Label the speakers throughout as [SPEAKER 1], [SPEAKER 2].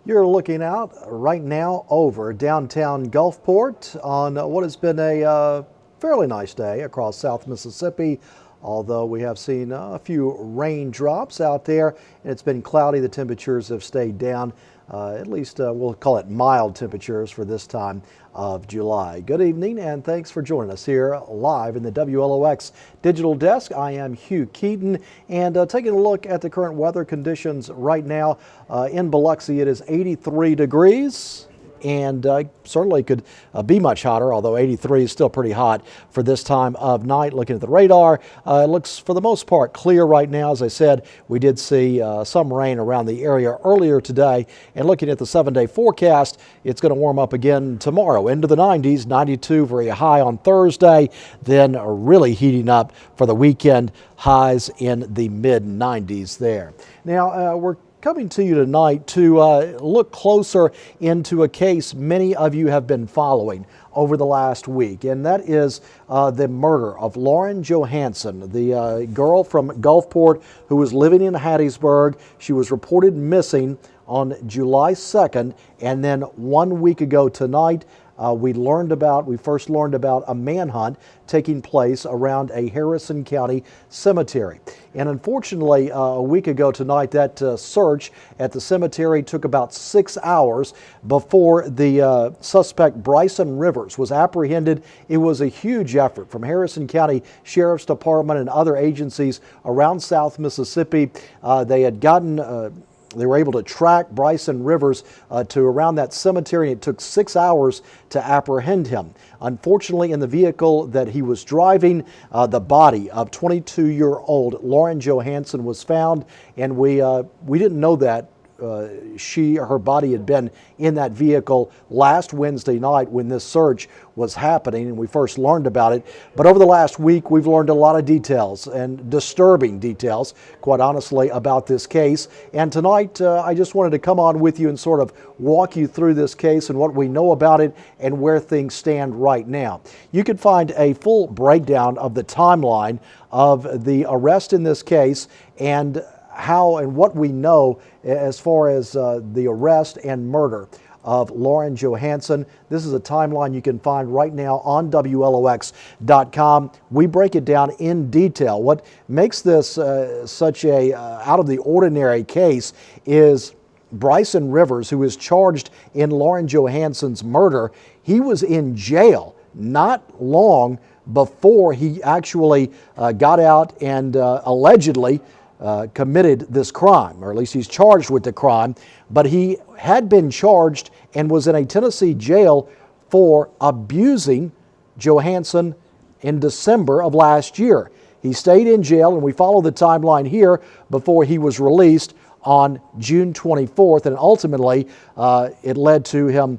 [SPEAKER 1] You're looking out right now over downtown Gulfport on what has been a fairly nice day across South Mississippi, although we have seen a few raindrops out there and it's been cloudy. The temperatures have stayed down, at least we'll call it mild temperatures for this time of July. Good evening and thanks for joining us here live in the WLOX digital desk. I am Hugh Keeton and taking a look at the current weather conditions right now in Biloxi. It is 83 degrees. And certainly could be much hotter, although 83 is still pretty hot for this time of night. Looking at the radar, it looks for the most part clear right now. As I said, we did see some rain around the area earlier today. And looking at the 7-day forecast, it's going to warm up again tomorrow into the 90s, 92 very high on Thursday, then really heating up for the weekend, highs in the mid 90s there. Now, we're coming to you tonight to look closer into a case many of you have been following over the last week, and that is the murder of Lauren Johansen, the girl from Gulfport who was living in Hattiesburg. She was reported missing on July 2nd, and then 1 week ago tonight, we first learned about a manhunt taking place around a Harrison County cemetery. And unfortunately, a week ago tonight, that search at the cemetery took about 6 hours before the suspect Bryson Rivers was apprehended. It was a huge effort from Harrison County Sheriff's Department and other agencies around South Mississippi. They were able to track Bryson Rivers to around that cemetery. It took 6 hours to apprehend him. Unfortunately, in the vehicle that he was driving, the body of 22-year-old Lauren Johansen was found, and we didn't know that her body had been in that vehicle last Wednesday night when this search was happening and we first learned about it. But over the last week, we've learned a lot of details and disturbing details, quite honestly, about this case. And tonight, I just wanted to come on with you and sort of walk you through this case and what we know about it and where things stand right now. You can find a full breakdown of the timeline of the arrest in this case and how and what we know as far as the arrest and murder of Lauren Johansen. This is a timeline you can find right now on WLOX.com. We break it down in detail. What makes this such a out of the ordinary case is Bryson Rivers, who is charged in Lauren Johansen's murder. He was in jail not long before he actually got out and allegedly committed this crime, or at least he's charged with the crime, but he had been charged and was in a Tennessee jail for abusing Johansen in December of last year. He stayed in jail, and we follow the timeline here before he was released on June 24th, and ultimately it led to him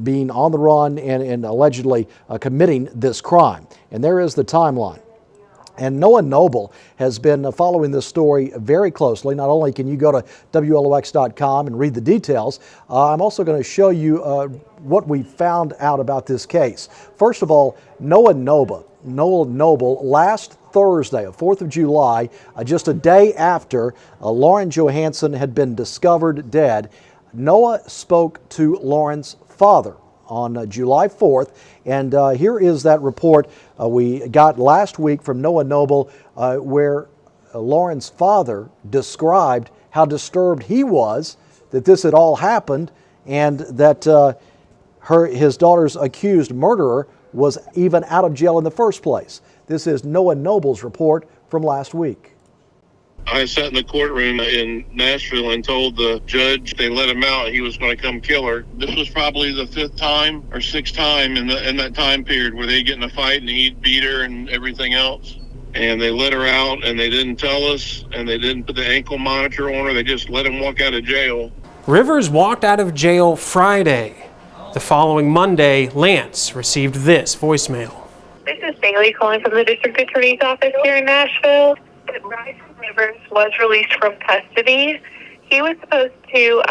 [SPEAKER 1] being on the run and allegedly committing this crime. And there is the timeline. And Noah Noble has been following this story very closely. Not only can you go to WLOX.com and read the details, I'm also going to show you what we found out about this case. First of all, Noah Noble last Thursday, 4th of July, just a day after Lauren Johansen had been discovered dead, Noah spoke to Lauren's father on July 4th, and here is that report we got last week from Noah Noble where Lauren's father described how disturbed he was that this had all happened and that his daughter's accused murderer was even out of jail in the first place. This is Noah Noble's report from last week.
[SPEAKER 2] I sat in the courtroom in Nashville and told the judge they let him out, he was going to come kill her. This was probably the 5th time or 6th time in that time period where they'd get in a fight and he'd beat her and everything else. And they let her out and they didn't tell us and they didn't put the ankle monitor on her. They just let him walk out of jail.
[SPEAKER 3] Rivers walked out of jail Friday. The following Monday, Lance received this voicemail.
[SPEAKER 4] This is Bailey calling from the District Attorney's office here in Nashville. Bryson Rivers was released from custody. He was supposed to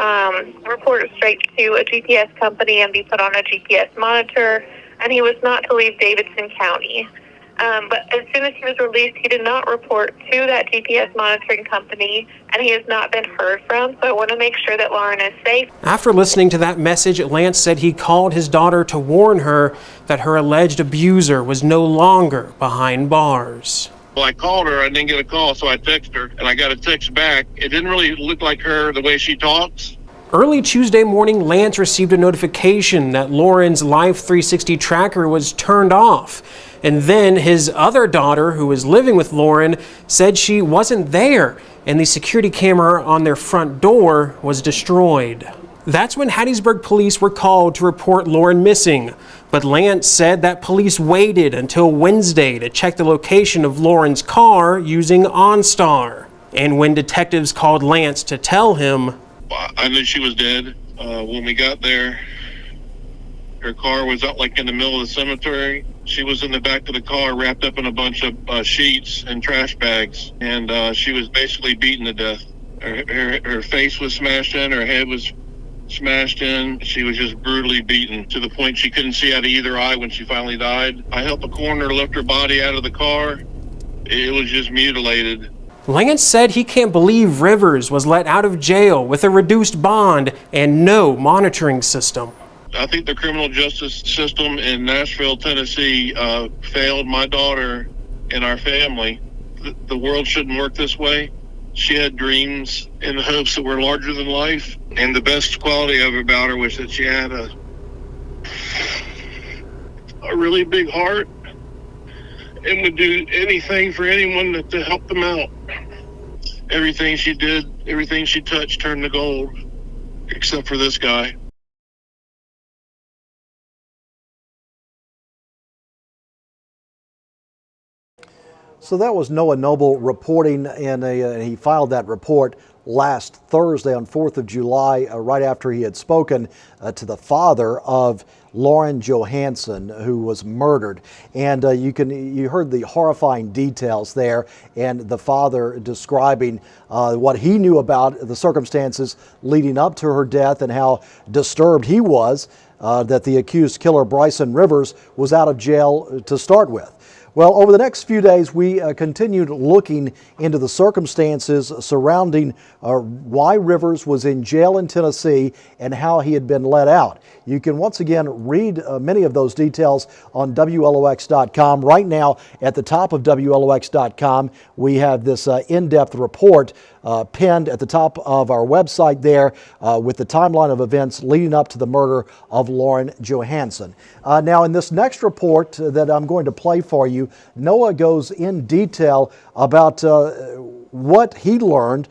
[SPEAKER 4] report straight to a GPS company and be put on a GPS monitor, and he was not to leave Davidson County. But as soon as he was released, he did not report to that GPS monitoring company, and he has not been heard from. So I want to make sure that Lauren is safe.
[SPEAKER 3] After listening to that message, Lance said he called his daughter to warn her that her alleged abuser was no longer behind bars.
[SPEAKER 2] Well, I called her. I didn't get a call, so I texted her, and I got a text back. It didn't really look like her the way she talks.
[SPEAKER 3] Early Tuesday morning, Lance received a notification that Lauren's Life 360 tracker was turned off. And then his other daughter, who was living with Lauren, said she wasn't there, and the security camera on their front door was destroyed. That's when Hattiesburg police were called to report Lauren missing. But Lance said that police waited until Wednesday to check the location of Lauren's car using OnStar. And when detectives called Lance to tell him,
[SPEAKER 2] I knew she was dead. When we got there, her car was out like in the middle of the cemetery. She was in the back of the car wrapped up in a bunch of sheets and trash bags, and she was basically beaten to death. Her face was smashed in, her head was smashed in. She was just brutally beaten to the point she couldn't see out of either eye when she finally died. I helped the coroner lift her body out of the car. It was just mutilated.
[SPEAKER 3] Lance said he can't believe Rivers was let out of jail with a reduced bond and no monitoring system.
[SPEAKER 2] I think the criminal justice system in Nashville, Tennessee, failed my daughter and our family. The world shouldn't work this way. She had dreams and hopes that were larger than life. And the best quality of about her was that she had a really big heart and would do anything for anyone to help them out. Everything she did, everything she touched turned to gold, except for this guy.
[SPEAKER 1] So that was Noah Noble reporting, and he filed that report last Thursday on 4th of July, right after he had spoken to the father of Lauren Johansen, who was murdered. And you heard the horrifying details there, and the father describing what he knew about the circumstances leading up to her death and how disturbed he was that the accused killer, Bryson Rivers, was out of jail to start with. Well, over the next few days, we continued looking into the circumstances surrounding why Rivers was in jail in Tennessee and how he had been let out. You can once again read many of those details on WLOX.com. Right now, at the top of WLOX.com, we have this in-depth report pinned at the top of our website there with the timeline of events leading up to the murder of Lauren Johansen. Now, in this next report that I'm going to play for you, Noah goes in detail about what he learned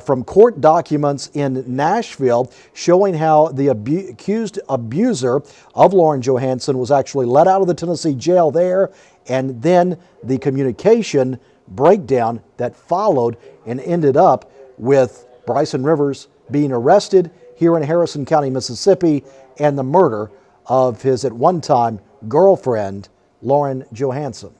[SPEAKER 1] from court documents in Nashville showing how the accused abuser of Lauren Johansen was actually let out of the Tennessee jail there, and then the communication breakdown that followed and ended up with Bryson Rivers being arrested here in Harrison County, Mississippi, and the murder of his at one time girlfriend, Lauren Johansen.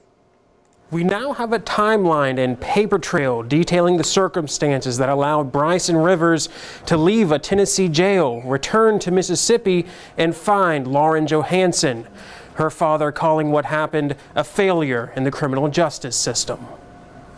[SPEAKER 3] We now have a timeline and paper trail detailing the circumstances that allowed Bryson Rivers to leave a Tennessee jail, return to Mississippi, and find Lauren Johansen, her father calling what happened a failure in the criminal justice system.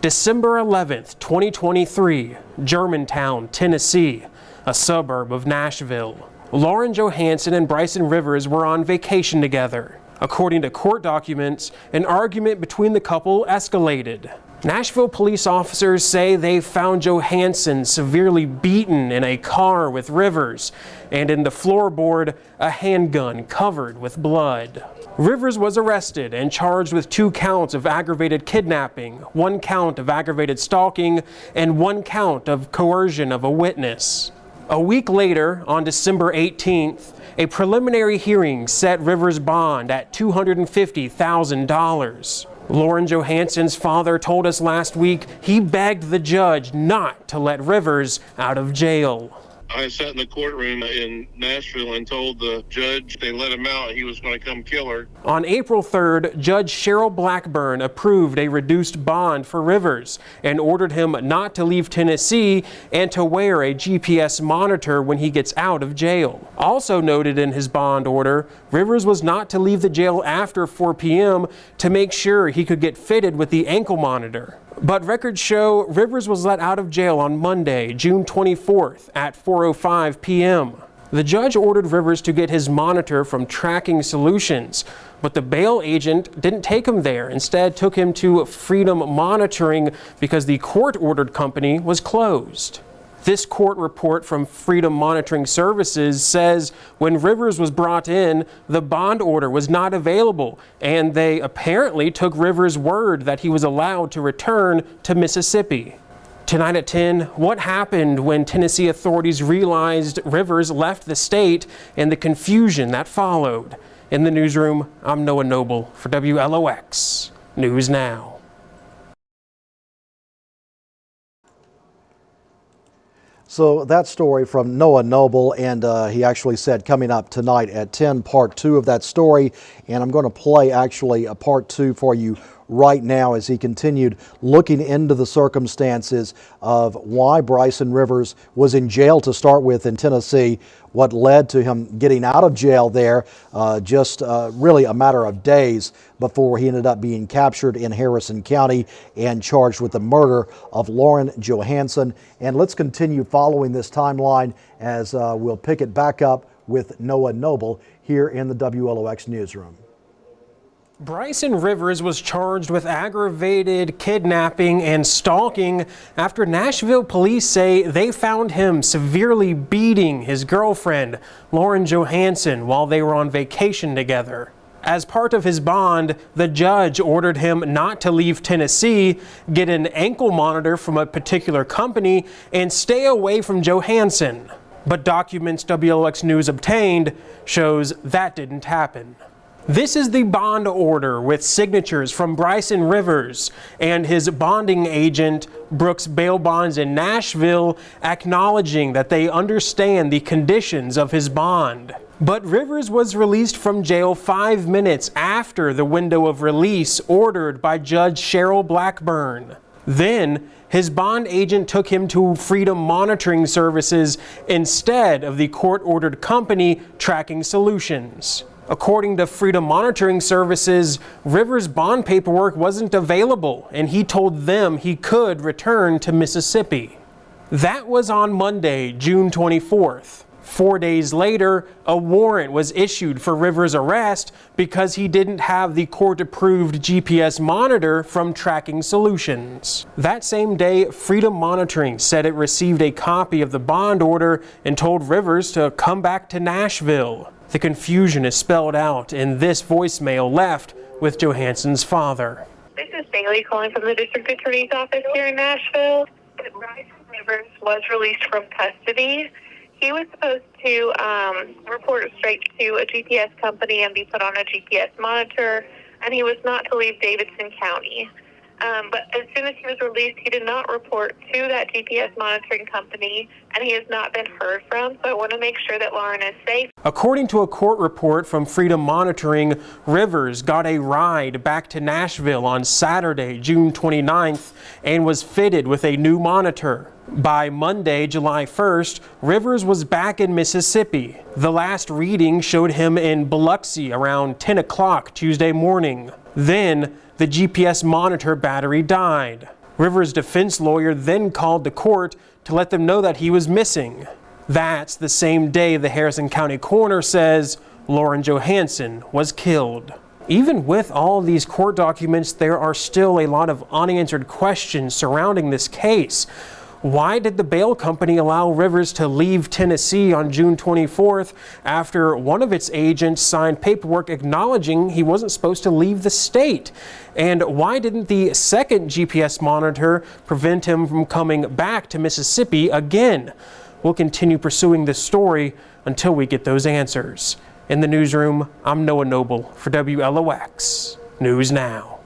[SPEAKER 3] December 11th, 2023, Germantown, Tennessee, a suburb of Nashville. Lauren Johansen and Bryson Rivers were on vacation together. According to court documents, an argument between the couple escalated. Nashville police officers say they found Johansen severely beaten in a car with Rivers, and in the floorboard, a handgun covered with blood. Rivers was arrested and charged with 2 counts of aggravated kidnapping, 1 count of aggravated stalking, and 1 count of coercion of a witness. A week later, on December 18th, a preliminary hearing set Rivers' bond at $250,000. Lauren Johansen's father told us last week he begged the judge not to let Rivers out of jail.
[SPEAKER 2] I sat in the courtroom in Nashville and told the judge they let him out, he was going to come kill her.
[SPEAKER 3] On April 3rd, Judge Cheryl Blackburn approved a reduced bond for Rivers and ordered him not to leave Tennessee and to wear a GPS monitor when he gets out of jail. Also noted in his bond order, Rivers was not to leave the jail after 4 p.m. to make sure he could get fitted with the ankle monitor. But records show Rivers was let out of jail on Monday, June 24th at 4:05 p.m. The judge ordered Rivers to get his monitor from Tracking Solutions, but the bail agent didn't take him there. Instead, took him to Freedom Monitoring because the court-ordered company was closed. This court report from Freedom Monitoring Services says when Rivers was brought in, the bond order was not available, and they apparently took Rivers' word that he was allowed to return to Mississippi. Tonight at 10, what happened when Tennessee authorities realized Rivers left the state and the confusion that followed? In the newsroom, I'm Noah Noble for WLOX News Now.
[SPEAKER 1] So that story from Noah Noble, and he actually said coming up tonight at 10, part 2 of that story, and I'm going to play actually a part 2 for you right now as he continued looking into the circumstances of why Bryson Rivers was in jail to start with in Tennessee, what led to him getting out of jail there just really a matter of days before he ended up being captured in Harrison County and charged with the murder of Lauren Johansen. And let's continue following this timeline as we'll pick it back up with Noah Noble here in the WLOX newsroom.
[SPEAKER 3] Bryson Rivers was charged with aggravated kidnapping and stalking after Nashville police say they found him severely beating his girlfriend, Lauren Johansen, while they were on vacation together. As part of his bond, the judge ordered him not to leave Tennessee, get an ankle monitor from a particular company, and stay away from Johansen. But documents WLOX News obtained shows that didn't happen. This is the bond order with signatures from Bryson Rivers and his bonding agent, Brooks Bail Bonds in Nashville, acknowledging that they understand the conditions of his bond. But Rivers was released from jail 5 minutes after the window of release ordered by Judge Cheryl Blackburn. Then, his bond agent took him to Freedom Monitoring Services instead of the court-ordered company Tracking Solutions. According to Freedom Monitoring Services, Rivers' bond paperwork wasn't available, and he told them he could return to Mississippi. That was on Monday, June 24th. 4 days later, a warrant was issued for Rivers' arrest because he didn't have the court-approved GPS monitor from Tracking Solutions. That same day, Freedom Monitoring said it received a copy of the bond order and told Rivers to come back to Nashville. The confusion is spelled out in this voicemail left with Johansen's father.
[SPEAKER 4] This is Bailey calling from the District Attorney's office here in Nashville. Bryson Rivers was released from custody. He was supposed to report straight to a GPS company and be put on a GPS monitor, and he was not to leave Davidson County. But as soon as he was released, he did not report to that GPS monitoring company, and he has not been heard from, so I want to make sure that Lauren is safe.
[SPEAKER 3] According to a court report from Freedom Monitoring, Rivers got a ride back to Nashville on Saturday, June 29th, and was fitted with a new monitor. By Monday, July 1st, Rivers was back in Mississippi. The last reading showed him in Biloxi around 10 o'clock Tuesday morning. Then, the GPS monitor battery died. Rivers' defense lawyer then called the court to let them know that he was missing. That's the same day the Harrison County coroner says Lauren Johansen was killed. Even with all of these court documents, there are still a lot of unanswered questions surrounding this case. Why did the bail company allow Rivers to leave Tennessee on June 24th after one of its agents signed paperwork acknowledging he wasn't supposed to leave the state? And why didn't the second GPS monitor prevent him from coming back to Mississippi again? We'll continue pursuing this story until we get those answers. In the newsroom, I'm Noah Noble for WLOX News Now.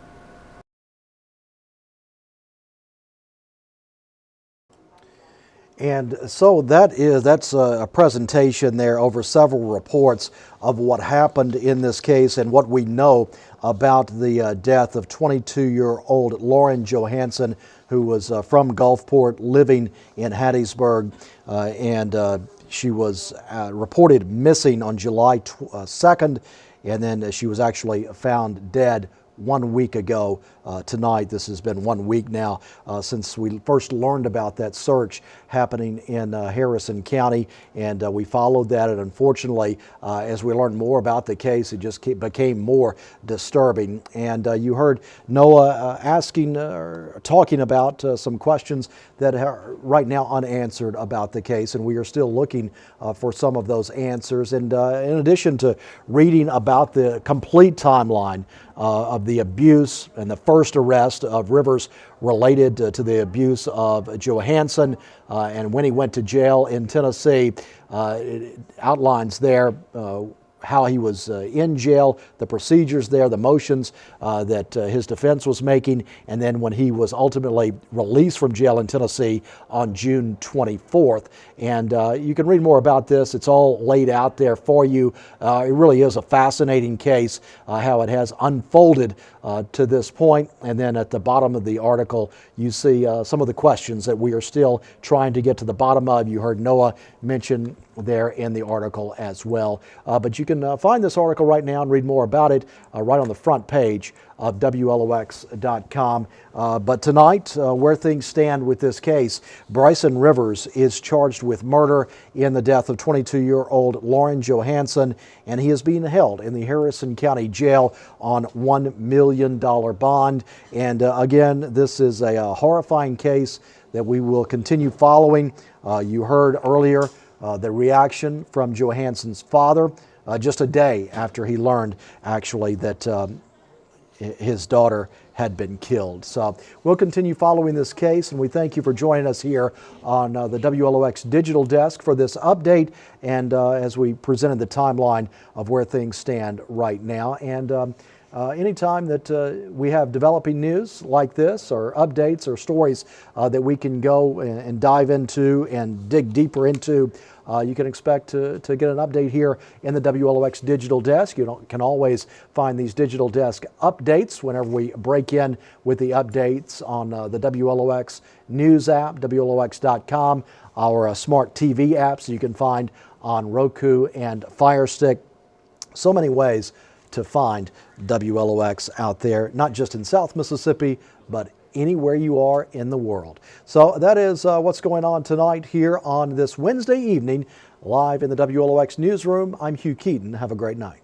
[SPEAKER 1] And so that's a presentation there over several reports of what happened in this case and what we know about the death of 22-year-old Lauren Johansen, who was from Gulfport, living in Hattiesburg, and she was reported missing on July 2nd, and then she was actually found dead 1 week ago tonight. This has been 1 week now since we first learned about that search happening in Harrison County, and we followed that, and unfortunately as we learned more about the case, it just became more disturbing. And you heard Noah talking about some questions that are right now unanswered about the case, and we are still looking for some of those answers. And in addition to reading about the complete timeline of the abuse and the first arrest of Rivers related to the abuse of Johansen and when he went to jail in Tennessee, it outlines there how he was in jail, the procedures there, the motions that his defense was making, and then when he was ultimately released from jail in Tennessee on June 24th. And you can read more about this. It's all laid out there for you. It really is a fascinating case, how it has unfolded to this point. And then at the bottom of the article, you see some of the questions that we are still trying to get to the bottom of. You heard Noah mention there in the article as well. But you can find this article right now and read more about it right on the front page of WLOX.com. But tonight, where things stand with this case, Bryson Rivers is charged with murder in the death of 22-year-old Lauren Johansen, and he is being held in the Harrison County Jail on $1 million bond. And again, this is a horrifying case that we will continue following. You heard earlier the reaction from Johansen's father just a day after he learned actually that his daughter had been killed. So we'll continue following this case, and we thank you for joining us here on the WLOX Digital Desk for this update, and as we presented the timeline of where things stand right now. And anytime that we have developing news like this, or updates or stories that we can go and dive into and dig deeper into, you can expect to get an update here in the WLOX Digital Desk. You can always find these Digital Desk updates whenever we break in with the updates on the WLOX News app, WLOX.com, our smart TV apps you can find on Roku and Fire Stick. So many ways to find WLOX out there, not just in South Mississippi, but anywhere you are in the world. So that is what's going on tonight here on this Wednesday evening, live in the WLOX newsroom. I'm Hugh Keeton. Have a great night.